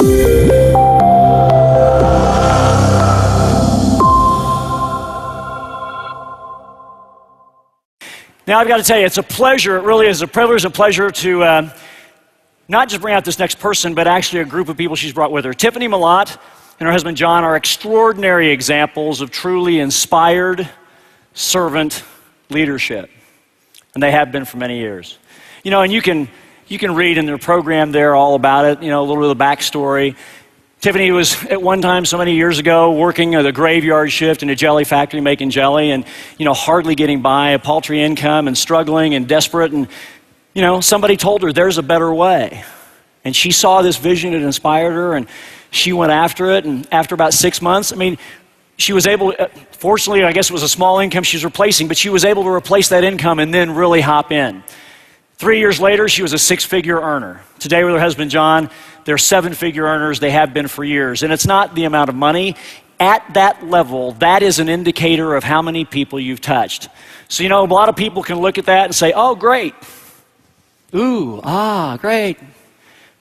Now, I've got to tell you, it's a pleasure, it really is a privilege and pleasure to not just bring out this next person, but actually a group of people she's brought with her. Tiffany Malott and her husband John are extraordinary examples of truly inspired servant leadership, and they have been for many years. You know, and you can read in their program there all about it, you know, a little bit of the backstory. Tiffany was at one time so many years ago working at a graveyard shift in a jelly factory making jelly and, you know, hardly getting by, a paltry income and struggling and desperate. And, you know, somebody told her there's a better way. And she saw this vision, it inspired her, and she went after it. And after about 6 months, I mean, she was able, fortunately, I guess it was a small income she was replacing, but she was able to replace that income and then really hop in. 3 years later, she was a 6-figure earner. Today with her husband, John, they're 7-figure earners. They have been for years. And it's not the amount of money. At that level, that is an indicator of how many people you've touched. So, you know, a lot of people can look at that and say, oh, great. Ooh, great.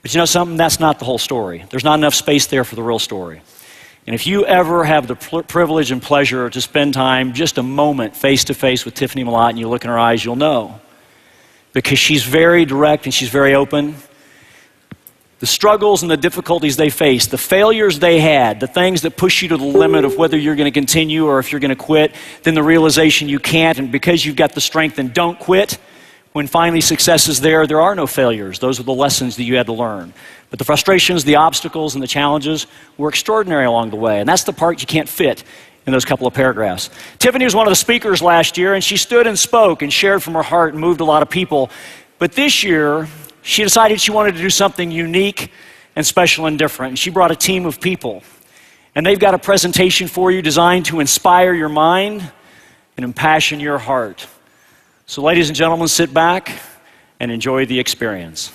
But you know something? That's not the whole story. There's not enough space there for the real story. And if you ever have the privilege and pleasure to spend time, just a moment, face-to-face with Tiffany Malott, and you look in her eyes, you'll know. Because she's very direct and she's very open. The struggles and the difficulties they faced, the failures they had, the things that push you to the limit of whether you're going to continue or if you're going to quit, then the realization you can't, and because you've got the strength, then don't quit. When finally success is there, there are no failures. Those are the lessons that you had to learn. But the frustrations, the obstacles, and the challenges were extraordinary along the way, and that's the part you can't fit in those couple of paragraphs. Tiffany was one of the speakers last year, and she stood and spoke and shared from her heart and moved a lot of people. But this year, she decided she wanted to do something unique and special and different. And she brought a team of people. And they've got a presentation for you designed to inspire your mind and impassion your heart. So ladies and gentlemen, sit back and enjoy the experience.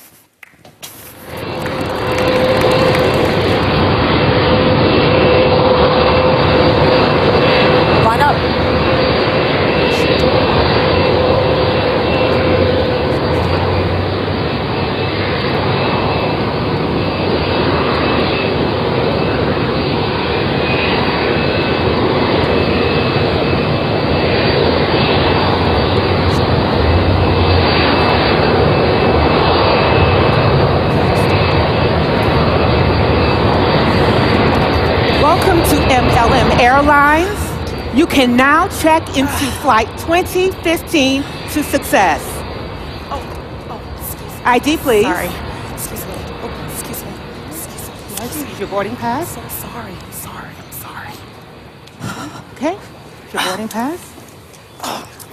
Airlines, you can now check into flight 2015 to success. Excuse me. ID, please. Sorry. Excuse me. Excuse me. Excuse me. Your boarding pass? I'm so sorry. I'm sorry. Okay. Your boarding pass?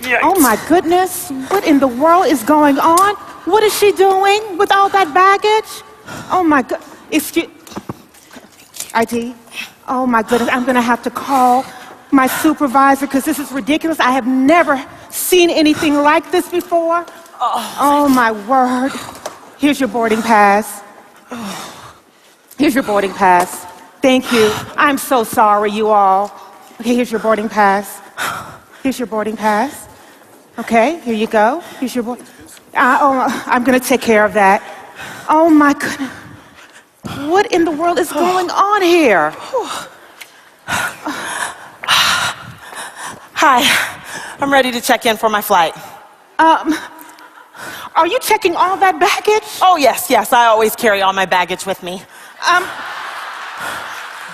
Yikes. Oh my goodness. What in the world is going on? What is she doing with all that baggage? Oh my God. Excuse. ID? Oh my goodness, I'm gonna have to call my supervisor because this is ridiculous. I have never seen anything like this before. Oh my word. Here's your boarding pass. Here's your boarding pass. Thank you. I'm so sorry, you all. Okay, here's your boarding pass. Here's your boarding pass. Okay, here you go. Here's your I'm gonna take care of that. Oh my goodness. What in the world is going on here? Hi, I'm ready to check in for my flight. Are you checking all that baggage? Oh, yes, I always carry all my baggage with me.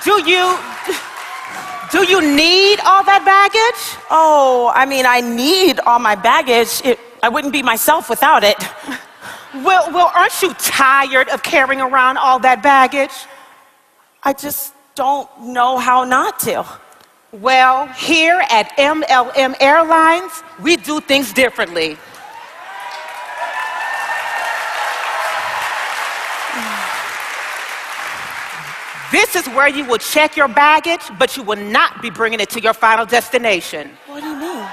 Do you need all that baggage? Oh, I mean, I need all my baggage. I wouldn't be myself without it. Well, aren't you tired of carrying around all that baggage? I just don't know how not to. Well, here at MLM Airlines, we do things differently. This is where you will check your baggage, but you will not be bringing it to your final destination. What do you mean?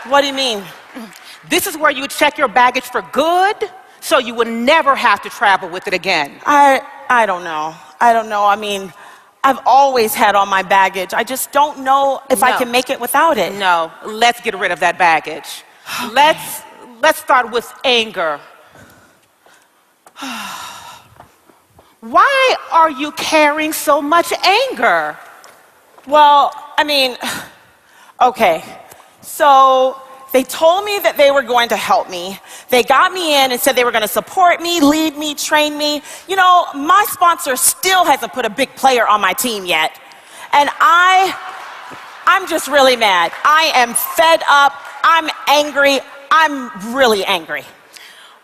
What do you mean? This is where you check your baggage for good, so you will never have to travel with it again. I don't know. I mean, I've always had all my baggage. I just don't know if I can make it without it. No, let's get rid of that baggage. Okay. Let's start with anger. Why are you carrying so much anger? Well, I mean, okay. So they told me that they were going to help me. They got me in and said they were going to support me, lead me, train me. You know, my sponsor still hasn't put a big player on my team yet. And I'm just really mad. I am fed up. I'm angry. I'm really angry.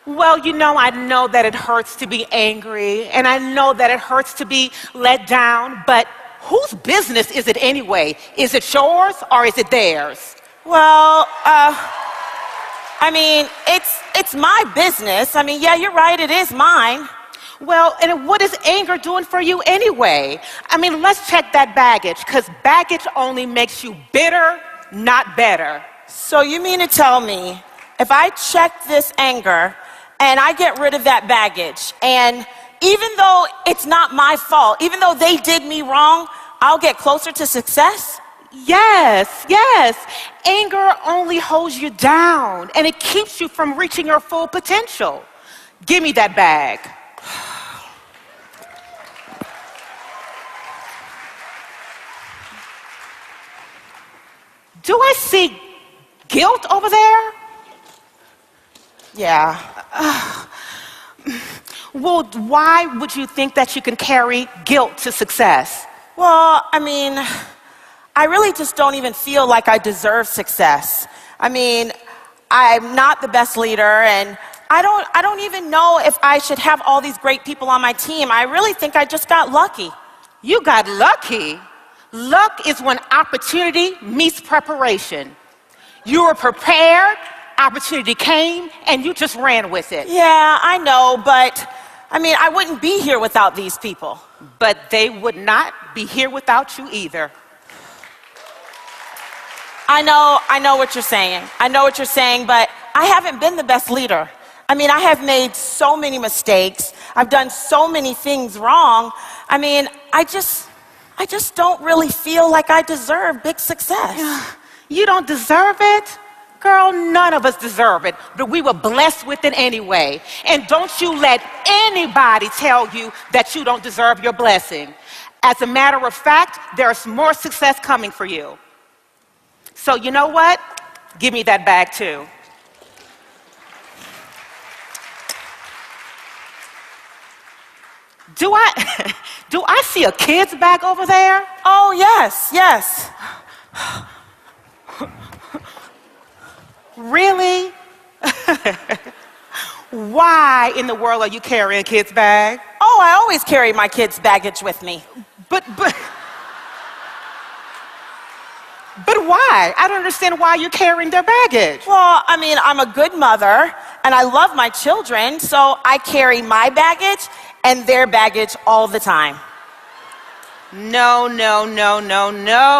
Well, you know, I know that it hurts to be angry, and I know that it hurts to be let down, but whose business is it anyway? Is it yours or is it theirs? Well, I mean, it's my business. I mean, yeah, you're right, it is mine. Well, and what is anger doing for you anyway? I mean, let's check that baggage, because baggage only makes you bitter, not better. So you mean to tell me, if I check this anger and I get rid of that baggage, and even though it's not my fault, even though they did me wrong, I'll get closer to success? Yes, yes. Anger only holds you down, and it keeps you from reaching your full potential. Give me that bag. Do I see guilt over there? Yeah. Well, why would you think that you can carry guilt to success? Well, I mean, I really just don't even feel like I deserve success. I mean, I'm not the best leader, and I don't even know if I should have all these great people on my team. I really think I just got lucky. You got lucky? Luck is when opportunity meets preparation. You were prepared, opportunity came, and you just ran with it. Yeah, I know, but I mean, I wouldn't be here without these people. But they would not be here without you either. I know what you're saying. I know what you're saying, but I haven't been the best leader. I mean, I have made so many mistakes. I've done so many things wrong. I mean, I just don't really feel like I deserve big success. You don't deserve it? Girl, none of us deserve it, but we were blessed with it anyway. And don't you let anybody tell you that you don't deserve your blessing. As a matter of fact, there's more success coming for you. So you know what? Give me that bag too. Do I see a kid's bag over there? Oh, yes, yes. Really? Why in the world are you carrying a kid's bag? Oh, I always carry my kids' baggage with me. But why? I don't understand why you're carrying their baggage. Well, I mean, I'm a good mother, and I love my children, so I carry my baggage and their baggage all the time. No,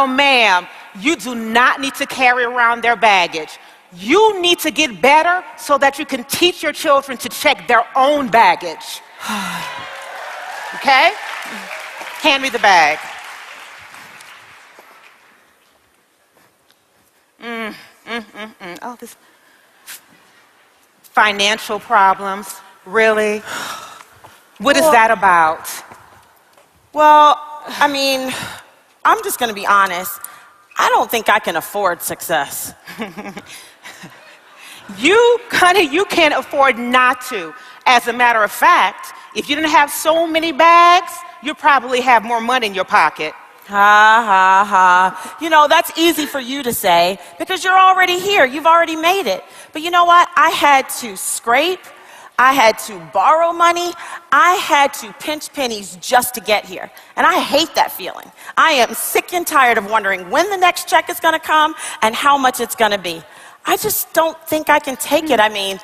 ma'am. You do not need to carry around their baggage. You need to get better so that you can teach your children to check their own baggage. Okay? Hand me the bag. Oh, this financial problems, really? What is that about? Well, I mean, I'm just going to be honest. I don't think I can afford success. You can't afford not to. As a matter of fact, if you didn't have so many bags, you'd probably have more money in your pocket. Ha, ha, ha. You know, that's easy for you to say because you're already here. You've already made it. But you know what? I had to scrape. I had to borrow money. I had to pinch pennies just to get here. And I hate that feeling. I am sick and tired of wondering when the next check is going to come and how much it's going to be. I just don't think I can take it. I mean,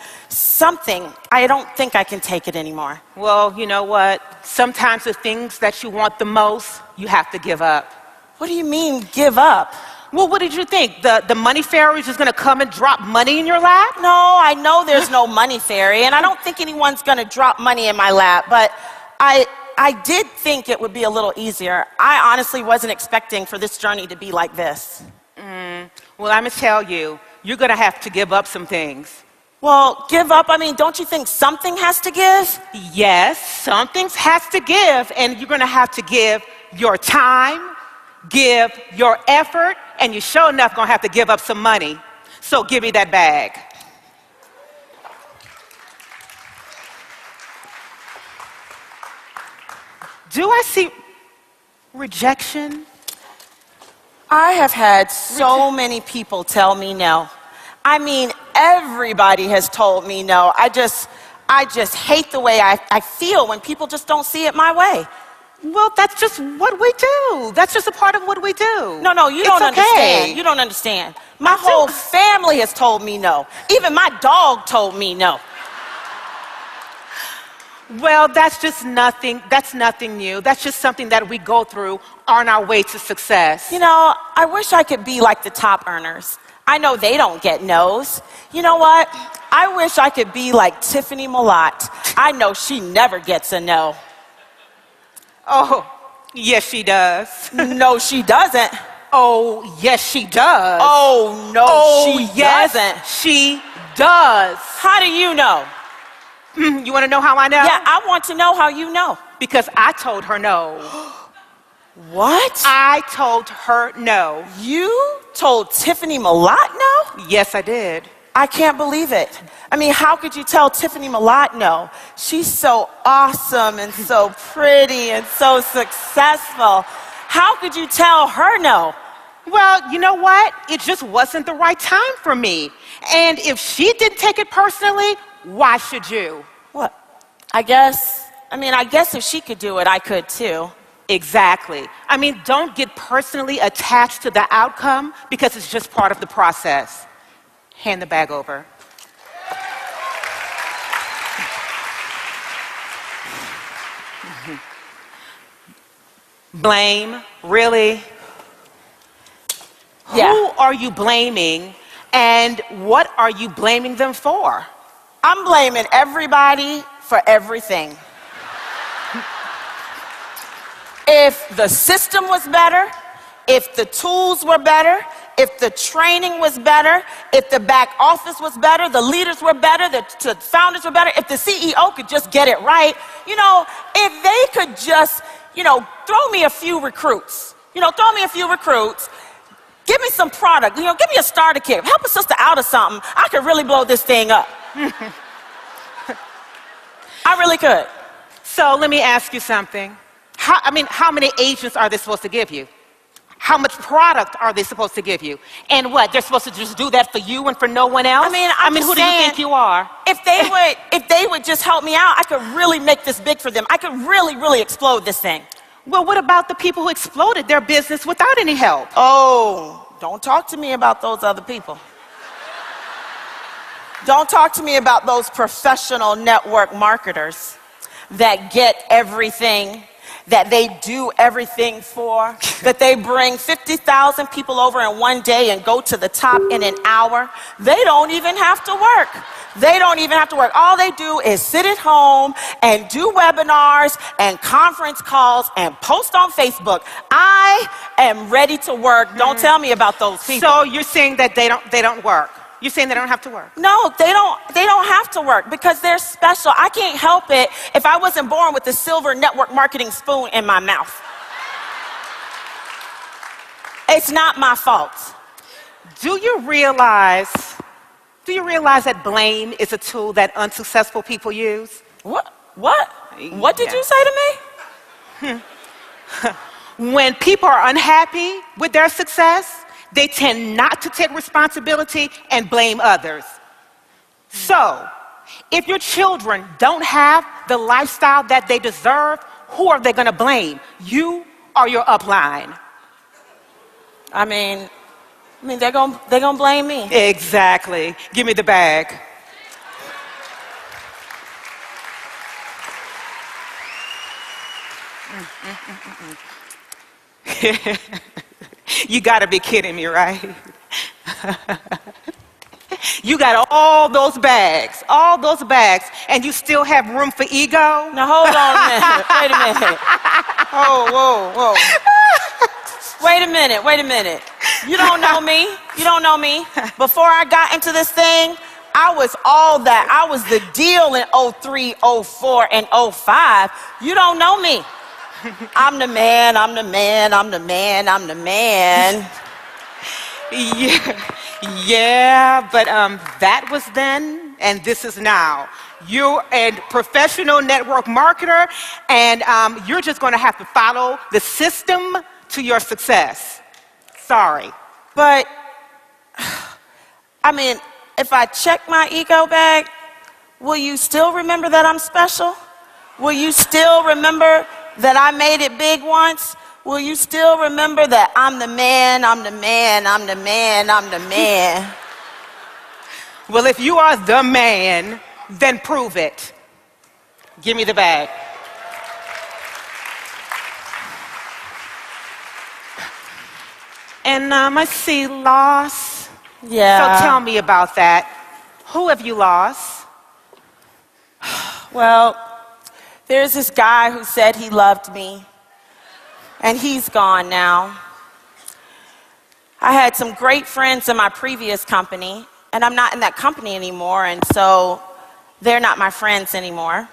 I don't think I can take it anymore. Well, you know what? Sometimes the things that you want the most, you have to give up. What do you mean, give up? Well, what did you think? The money fairy is just going to come and drop money in your lap? No, I know there's no money fairy, and I don't think anyone's going to drop money in my lap, but I did think it would be a little easier. I honestly wasn't expecting for this journey to be like this. Well, I'm going to tell you, you're going to have to give up some things. Well, give up. I mean, don't you think something has to give? Yes, something has to give, and you're going to have to give your time, give your effort, and you sure enough going to have to give up some money. So give me that bag. Do I see rejection? I have had so many people tell me no. I mean, everybody has told me no. I just hate the way I feel when people just don't see it my way. Well, that's just what we do. That's just a part of what we do. No, you don't understand. You don't understand. My whole family has told me no. Even my dog told me no. Well, that's just nothing. That's nothing new. That's just something that we go through on our way to success. You know, I wish I could be like the top earners. I know they don't get no's. You know what? I wish I could be like Tiffany Malott. I know she never gets a no. Oh, yes, she does. No, she doesn't. Oh, yes, she does. Oh, no, she yes, doesn't. She does. How do you know? You want to know how I know? Yeah, I want to know how you know. Because I told her no. What? I told her no. You told Tiffany Malott no? Yes, I did. I can't believe it. I mean, how could you tell Tiffany Malott no? She's so awesome and so pretty and so successful. How could you tell her no? Well, you know what? It just wasn't the right time for me. And if she didn't take it personally, why should you? What? I guess if she could do it, I could too. Exactly. I mean, don't get personally attached to the outcome because it's just part of the process. Hand the bag over. Blame? Really? Yeah. Who are you blaming and what are you blaming them for? I'm blaming everybody for everything. If the system was better, if the tools were better, if the training was better, if the back office was better, the leaders were better, the founders were better, if the CEO could just get it right, if they could just, throw me a few recruits, give me some product, give me a starter kit, help a sister out of something, I could really blow this thing up. I really could. So let me ask you something. How many agents are they supposed to give you? How much product are they supposed to give you? And what, they're supposed to just do that for you and for no one else? Who do you think you are? If they would just help me out, I could really make this big for them. I could really, really explode this thing. Well, what about the people who exploded their business without any help? Oh, don't talk to me about those other people. Don't talk to me about those professional network marketers that get everything, that they do everything for, that they bring 50,000 people over in one day and go to the top in an hour. They don't even have to work. All they do is sit at home and do webinars and conference calls and post on Facebook. I am ready to work. Don't tell me about those people. So you're saying that they don't work? You're saying they don't have to work? No, they don't have to work because they're special. I can't help it if I wasn't born with the silver network marketing spoon in my mouth. It's not my fault. Do you realize that blame is a tool that unsuccessful people use? What? What did you say to me? When people are unhappy with their success, they tend not to take responsibility and blame others. So, if your children don't have the lifestyle that they deserve, who are they going to blame? You or your upline? I mean, they're gonna blame me. Exactly. Give me the bag. You gotta be kidding me, right? You got all those bags, and you still have room for ego? Now hold on a minute, wait a minute. Whoa. Wait a minute. You don't know me. Before I got into this thing, I was all that. I was the deal in 03, 04, and 05. You don't know me. I'm the man, I'm the man, I'm the man, I'm the man. Yeah, but that was then, and this is now. You're a professional network marketer, and you're just going to have to follow the system to your success. Sorry. But, I mean, if I check my ego bag, will you still remember that I'm special? Will you still remember that I made it big once? Will you still remember that I'm the man, I'm the man, I'm the man, I'm the man? Well, if you are the man, then prove it. Give me the bag. And I see loss. Yeah. So tell me about that. Who have you lost? Well, there's this guy who said he loved me, and he's gone now. I had some great friends in my previous company, and I'm not in that company anymore, and so they're not my friends anymore.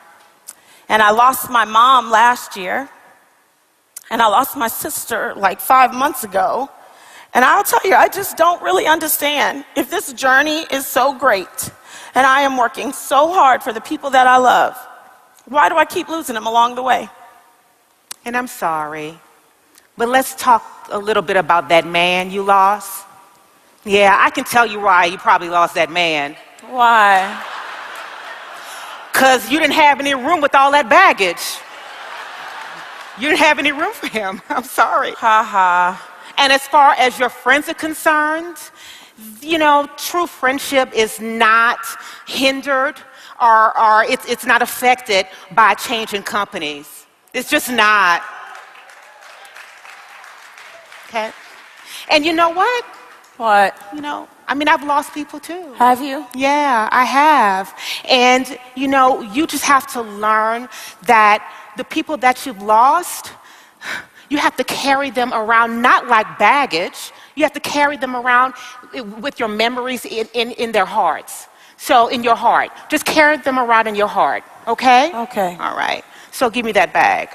And I lost my mom last year, and I lost my sister like 5 months ago. And I'll tell you, I just don't really understand. If this journey is so great, and I am working so hard for the people that I love, why do I keep losing them along the way? And I'm sorry, but let's talk a little bit about that man you lost. Yeah, I can tell you why you probably lost that man. Why? Because you didn't have any room with all that baggage. You didn't have any room for him. I'm sorry. Ha ha. And as far as your friends are concerned, you know, true friendship is not hindered or it's not affected by changing companies. It's just not. Okay? And you know what? What? You know, I mean, I've lost people too. Have you? Yeah, I have. And, you know, you just have to learn that the people that you've lost, you have to carry them around not like baggage. You have to carry them around with your memories in their hearts. So in your heart. Just carry them around in your heart. Okay? Okay. All right. So give me that bag.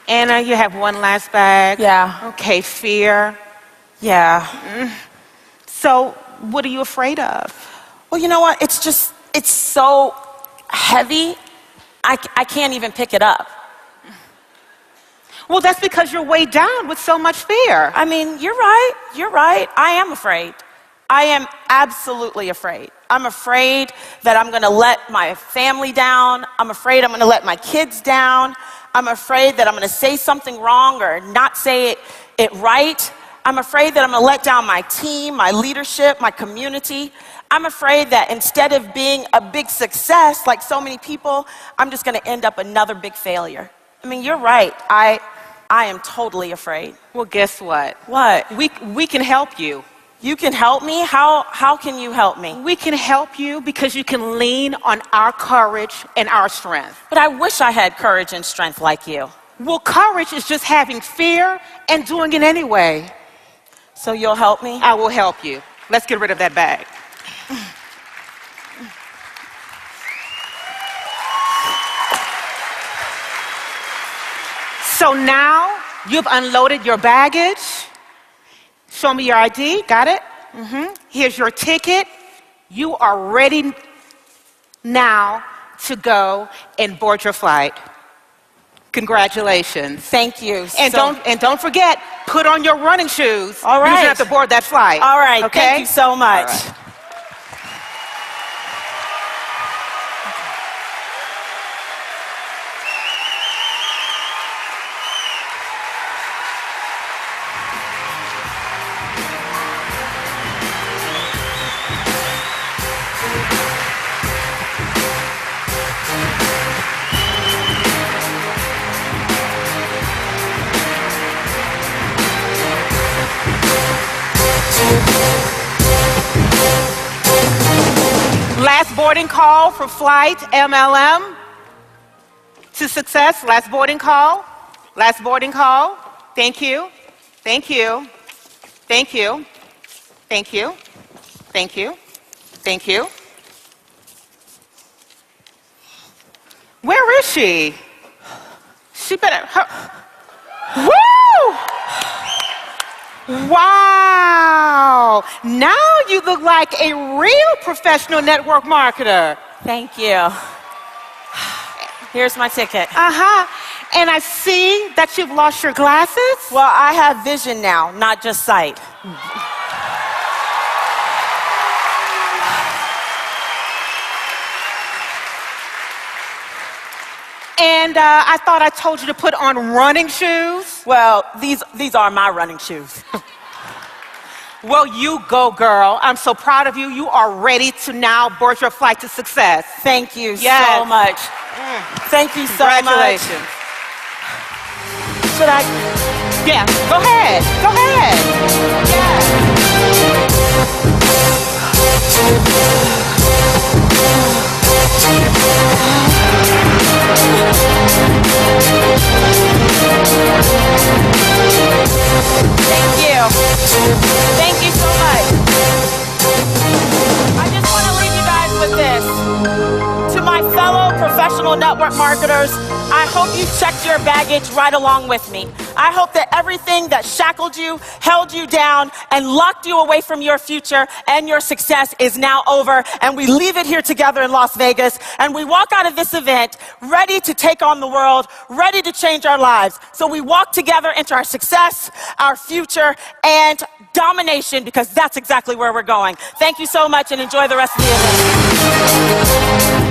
Anna, you have one last bag? Yeah. Okay, fear. Yeah. So what are you afraid of? Well, you know what? It's so heavy, I can't even pick it up. Well, that's because you're weighed down with so much fear. I mean, you're right. I am afraid. I am absolutely afraid. I'm afraid that I'm gonna let my family down. I'm afraid I'm gonna let my kids down. I'm afraid that I'm gonna say something wrong or not say it right. I'm afraid that I'm gonna let down my team, my leadership, my community. I'm afraid that instead of being a big success like so many people, I'm just gonna end up another big failure. I mean, you're right. I am totally afraid. Well, guess what? What? We can help you. You can help me? How can you help me? We can help you because you can lean on our courage and our strength. But I wish I had courage and strength like you. Well, courage is just having fear and doing it anyway. So you'll help me? I will help you. Let's get rid of that bag. So now you've unloaded your baggage. Show me your ID. Got it? Here's your ticket. You are ready now to go and board your flight. Congratulations. Thank you. And don't forget, put on your running shoes. All right. You're gonna have to board that flight. All right. Okay? Thank you so much. All right. Last boarding call for flight MLM to success. Last boarding call. Last boarding call. Thank you. Thank you. Thank you. Thank you. Thank you. Thank you. Where is she? She better. Woo! Wow! Now you look like a real professional network marketer. Thank you. Here's my ticket. And I see that you've lost your glasses. Well, I have vision now, not just sight. And I thought I told you to put on running shoes. Well, these are my running shoes. Well, you go, girl. I'm so proud of you. You are ready to now board your flight to success. Thank you Yes. so much. Thank you so much. Congratulations. Should I? Yeah, go ahead. Go ahead. Thank you. Thank you so much. I just want to leave you guys with this. To my fellow professional network marketers, I hope you checked your baggage right along with me. I hope that everything that shackled you, held you down, and locked you away from your future and your success is now over, and we leave it here together in Las Vegas, and we walk out of this event ready to take on the world, ready to change our lives. So we walk together into our success, our future, and domination, because that's exactly where we're going. Thank you so much, and enjoy the rest of the event.